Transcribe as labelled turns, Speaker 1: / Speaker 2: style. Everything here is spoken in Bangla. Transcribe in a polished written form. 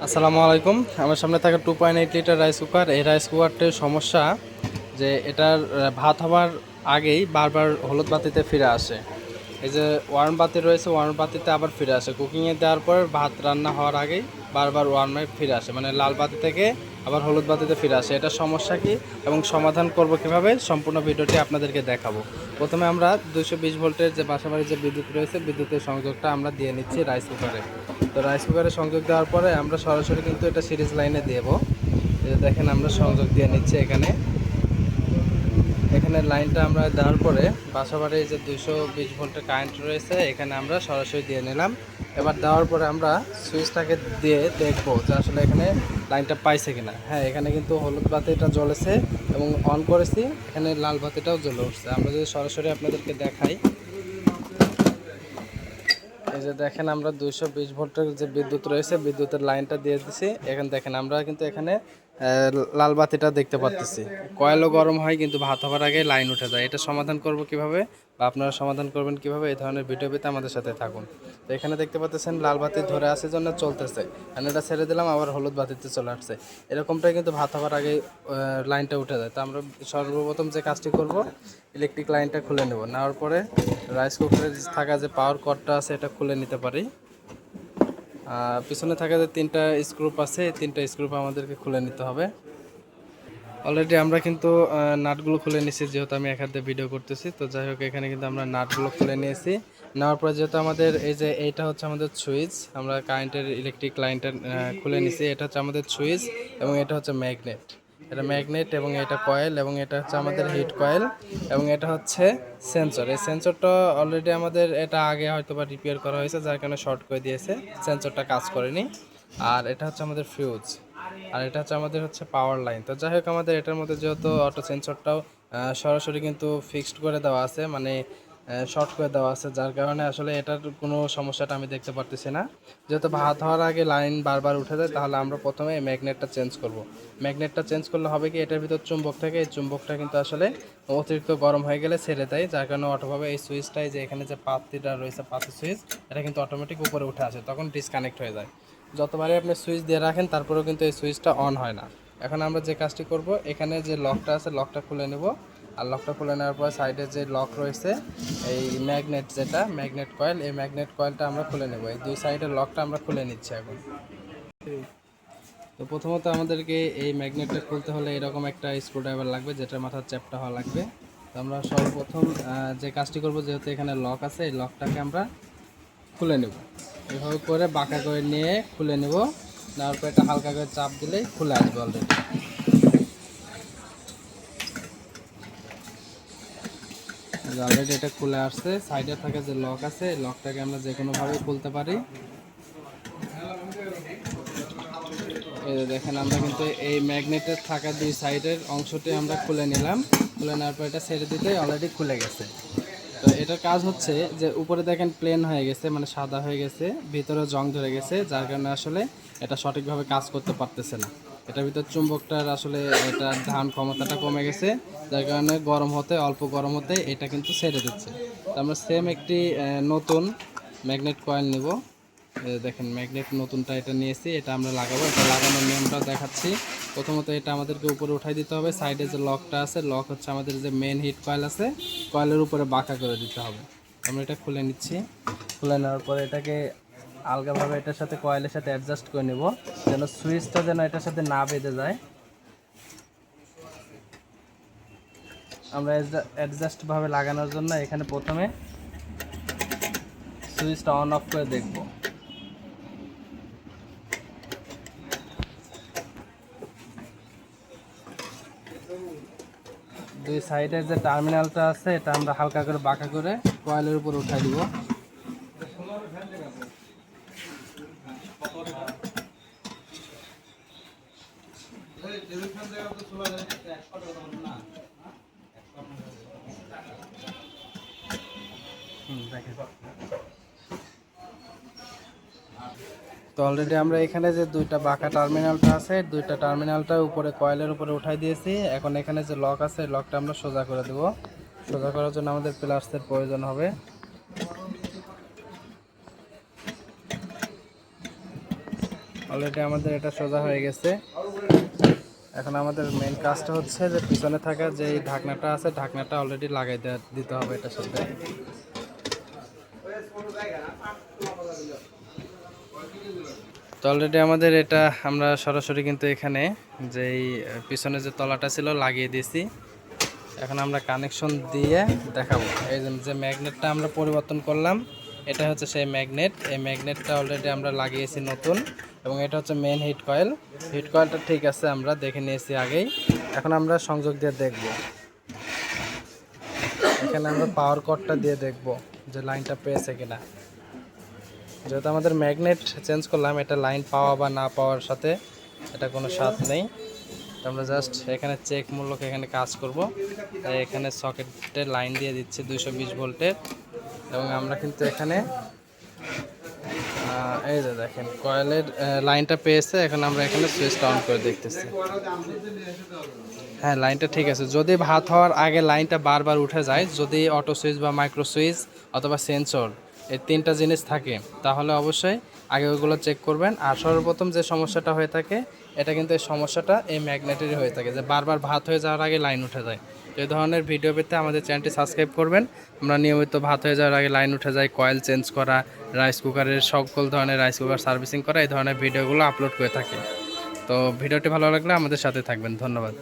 Speaker 1: আসসালামু আলাইকুম। আমার সামনে থাকা 2.8 লিটার রাইস কুকার। এই রাইস কুকারটির সমস্যা যে এটার ভাত হওয়ার আগেই বারবার হলুদ বাতিতে ফিরে আসে। এই যে ওয়ার্ম বাতি রয়েছে, ওয়ার্ম বাতিতে আবার ফিরে আসে। কুকিংয়ে দেওয়ার পর ভাত রান্না হওয়ার আগেই বারবার ওয়ার্মে ফিরে আসে, মানে লাল বাতি থেকে আবার হলুদ বাতিতে ফিরে আসে। এটার সমস্যা কি এবং সমাধান করব কিভাবে, সম্পূর্ণ ভিডিওটি আপনাদেরকে দেখাবো। প্রথমে আমরা 220 ভোল্টের যে বাসাবাড়ির যে বিদ্যুৎ রয়েছে, বিদ্যুতের সংযোগটা আমরা দিয়ে নিচ্ছি রাইস কুকারে। তো রাইস কুকারে সংযোগ দেওয়ার পরে আমরা সরাসরি কিন্তু এটা সিরিজ লাইনে দেবো। দেখেন আমরা সংযোগ দিয়ে নিচ্ছি এখানে। এখানে লাইনটা আমরা দেওয়ার পরে বাসাবাড়ির যে 220 ভোল্টের কারেন্ট রয়েছে এখানে আমরা সরাসরি দিয়ে নিলাম। এবার দেওয়ার পরে আমরা সুইচটাকে দিয়ে দেখবো যে আসলে এখানে লাইনটা পাইছে কিনা। হ্যাঁ, এখানে কিন্তু হলুদ বাতিটা জ্বলেছে এবং অন করেছি, এখানে লাল বাতিটাও জ্বলে উঠছে। আমরা যদি সরাসরি আপনাদেরকে দেখাই, এই যে দেখেন আমরা 220 ভোল্টের যে বিদ্যুৎ রয়েছে, বিদ্যুতের লাইনটা দিয়ে দিছি। এখানে দেখেন আমরা কিন্তু এখানে লাল বাতিটা দেখতে পাচ্ছি। কয়েলও গরম হয় কিন্তু ভাত হওয়ার আগে লাইন উঠে যায়। এটা সমাধান করব কিভাবে বা আপনারা সমাধান করবেন কিভাবে, এই ধরনের ভিডিও পেতে আমাদের সাথে থাকুন। তো এখানে দেখতে পাচ্ছেন লাল বাতি ধরে আছে জন্য চলতেছে, আমি এটা ছেড়ে দিলাম আবার হলুদ বাতিতে চলে আসছে। এরকমটাই কিন্তু ভাত হওয়ার আগে লাইনটা উঠে যায়। তো আমরা সর্বপ্রথম যে কাজটি করব, ইলেকট্রিক লাইনটা খুলে নেব। নেওয়ার পরে রাইস কুকারে থাকা যে পাওয়ার কর্ডটা আছে এটা খুলে নিতে পারি। পিছনে থাকা যে 3টা স্ক্রুপ আছে, এই 3টা স্ক্রুপ আমাদেরকে খুলে নিতে হবে। অলরেডি আমরা কিন্তু নাটগুলো খুলে নিয়েছি, যেহেতু আমি এক হাতে ভিডিও করতেছি। তো যাই হোক, এখানে কিন্তু আমরা নাটগুলো খুলে নিয়েছি। নেওয়ার পরে যেহেতু আমাদের এই যে এইটা হচ্ছে আমাদের সুইচ, আমরা কারেন্টের ইলেকট্রিক লাইনটা খুলে নিয়েছি। এটা হচ্ছে আমাদের সুইচ এবং এটা হচ্ছে ম্যাগনেট। এটা ম্যাগনেট এবং এটা কয়েল এবং এটা হচ্ছে আমাদের হিট কয়েল এবং এটা হচ্ছে সেন্সর। এই সেন্সরটা অলরেডি আমাদের এটা আগে হয়তো বা রিপেয়ার করা হয়েছে, যার কারণে শর্ট করে দিয়েছে, সেন্সরটা কাজ করেনি। আর এটা হচ্ছে আমাদের ফিউজ, আর এটা হচ্ছে আমাদের হচ্ছে পাওয়ার লাইন। তো যাই হোক, আমাদের এটার মধ্যে যেহেতু অটো সেন্সরটাও সরাসরি কিন্তু ফিক্সড করে দেওয়া আছে, মানে শর্ট করে দেওয়া আছে, যার কারণে আসলে এটার কোনো সমস্যাটা আমি দেখতে পারতেছি না। যেহেতু ভাত হওয়ার আগে লাইন বারবার উঠে যায়, তাহলে আমরা প্রথমে এই ম্যাগনেটটা চেঞ্জ করব। ম্যাগনেটটা চেঞ্জ করলে হবে কি, এটার ভিতর চুম্বক থাকে, এই চুম্বকটা কিন্তু আসলে অতিরিক্ত গরম হয়ে গেলে ছেড়ে দেয়, যার কারণে অটোভাবে এই সুইচটাই যে এখানে যে পাতিটা রয়েছে, পাতি সুইচ, এটা কিন্তু অটোমেটিক উপরে উঠে আসে, তখন ডিসকানেক্ট হয়ে যায়। যতবারই আপনি সুইচ দিয়ে রাখেন তারপরেও কিন্তু এই সুইচটা অন হয় না। এখন আমরা যে কাজটি করব, এখানে যে লকটা আছে লকটা খুলে নেব। আর লকটা খুলে নেওয়ার পর সাইডে যে লক রয়েছে, এই ম্যাগনেট, যেটা ম্যাগনেট কয়েল, এই ম্যাগনেট কয়েলটা আমরা খুলে নেব। এই দুই সাইডের লকটা আমরা খুলে নিচ্ছি এখন। তো প্রথমত আমাদেরকে এই ম্যাগনেটটা খুলতে হলে এরকম একটা স্ক্রুড্রাইভার লাগবে, যেটার মাথার চ্যাপটা হওয়া লাগবে। তো আমরা সর্বপ্রথম যে কাজটি করব, যেহেতু এখানে লক আছে, এই লকটাকে আমরা খুলে নেব। এভাবে করে বাঁকা করে নিয়ে খুলে নেব। নেওয়ার পর এটা হালকা করে চাপ দিলেই খুলে আসবে অলরেডি। অলরেডি এটা খুলে আসছে। সাইডে থাকা যে লক আছে, এই লকটাকে আমরা যে কোনোভাবে খুলতে পারি। এই দেখেন, আমরা কিন্তু এই ম্যাগনেটের থাকা দুই সাইডের অংশটি আমরা খুলে নিলাম। খুলে নেওয়ার পর এটা ছেড়ে দিতেই অলরেডি খুলে গেছে। তো এটার কাজ হচ্ছে যে উপরে দেখেন প্লেন হয়ে গেছে, মানে সাদা হয়ে গেছে, ভিতরে জং ধরে গেছে, যার কারণে আসলে এটা সঠিকভাবে কাজ করতে পারতেছে না। এটার ভিতর চুম্বকটার আসলে এটার ধারণ ক্ষমতাটা কমে গেছে, যার কারণে গরম হতে, অল্প গরম হতে এটা কিন্তু ছেড়ে দিচ্ছে। তো আমরা সেম একটি নতুন ম্যাগনেট কয়েল নিব। দেখেন ম্যাগনেট নতুনটা এটা নিয়েছি, এটা আমরা লাগাবো। এটা লাগানোর নিয়মটা দেখাচ্ছি। প্রথমত এটা আমাদেরকে উপরে উঠাই দিতে হবে। সাইডে যে লকটা আছে, লক হচ্ছে আমাদের যে মেন হিট কয়েল আছে, কয়েলের উপরে বাঁকা করে দিতে হবে। আমরা এটা খুলে নিচ্ছি। খুলে নেওয়ার পরে এটাকে আলগাভাবে এটার সাথে কয়েলের সাথে অ্যাডজাস্ট করে নেব, যেন সুইচটা যেন এটার সাথে না বেঁধে যায়। আমরা অ্যাডজাস্টভাবে লাগানোর জন্য এখানে প্রথমে সুইচটা অন অফ করে দেখব। দুই সাইডের যে টার্মিনালটা আছে, এটা আমরা হালকা করে বাঁকা করে কয়েলের উপর উঠাই দিব। তো অলরেডি আমরা এখানে যে দুইটা বাঁকা টার্মিনালটা আছে, দুইটা টার্মিনালটা উপরে কয়েলের উপরে উঠাই দিয়েছি। এখন এখানে যে লক আছে, লকটা আমরা সোজা করে দেব। সোজা করার জন্য আমাদের প্লাসের প্রয়োজন হবে। অলরেডি আমাদের এটা সোজা হয়ে গেছে। এখন আমাদের মেন কাজটা হচ্ছে যে পিছনে থাকা যে ঢাকনাটা আছে, ঢাকনাটা অলরেডি লাগাই দিতে হবে এটার সাথে। তো অলরেডি আমাদের এটা আমরা সরাসরি কিন্তু এখানে যেই পিছনে যে তলাটা ছিল লাগিয়ে দিয়েছি। এখন আমরা কানেকশন দিয়ে দেখাবো। এই যে ম্যাগনেটটা আমরা পরিবর্তন করলাম, এটা হচ্ছে সেই ম্যাগনেট। এই ম্যাগনেটটা অলরেডি আমরা লাগিয়েছি নতুন, এবং এটা হচ্ছে মেন হিট কয়েল। হিট কয়েলটা ঠিক আছে, আমরা দেখে নিয়েছি আগেই। এখন আমরা সংযোগ দিয়ে দেখব, এখানে আমরা পাওয়ার কর্ডটা দিয়ে দেখব যে লাইনটা পেয়েছে কিনা। যেহেতু আমাদের ম্যাগনেট চেঞ্জ করলাম, এটা লাইন পাওয়া বা না পাওয়ার সাথে এটা কোনো স্বাদ নেই। তো আমরা জাস্ট এখানে চেক মূলক এখানে কাজ করব। তাই এখানে সকেটে লাইন দিয়ে দিচ্ছি 220 ভোল্টের, এবং আমরা কিন্তু এখানে এই যে দেখেন কয়েলের লাইনটা পেয়েছে। এখন আমরা এখানে সুইচটা অন করে দেখতেছি। হ্যাঁ, লাইনটা ঠিক আছে। যদি ভাত হওয়ার আগে লাইনটা বারবার উঠে যায়, যদি অটো সুইচ বা মাইক্রো সুইচ অথবা সেন্সর এই তিনটা জিনিস থাকে, তাহলে অবশ্যই আগে ওইগুলো চেক করবেন। আর সর্বপ্রথম যে সমস্যাটা হয়ে থাকে, এটা কিন্তু এই সমস্যাটা এই ম্যাগনেটেরই হয়ে থাকে, যে বারবার ভাত হয়ে যাওয়ার আগে লাইন উঠে যায়। তো এই ধরনের ভিডিও পেতে আমাদের চ্যানেলটি সাবস্ক্রাইব করবেন। আমরা নিয়মিত ভাত হয়ে যাওয়ার আগে লাইন উঠে যায়, কয়েল চেঞ্জ করা, রাইস কুকারের সকল ধরনের রাইস কুকার সার্ভিসিং করা, এই ধরনের ভিডিওগুলো আপলোড করে থাকি। তো ভিডিওটি ভালো লাগলে আমাদের সাথে থাকবেন। ধন্যবাদ।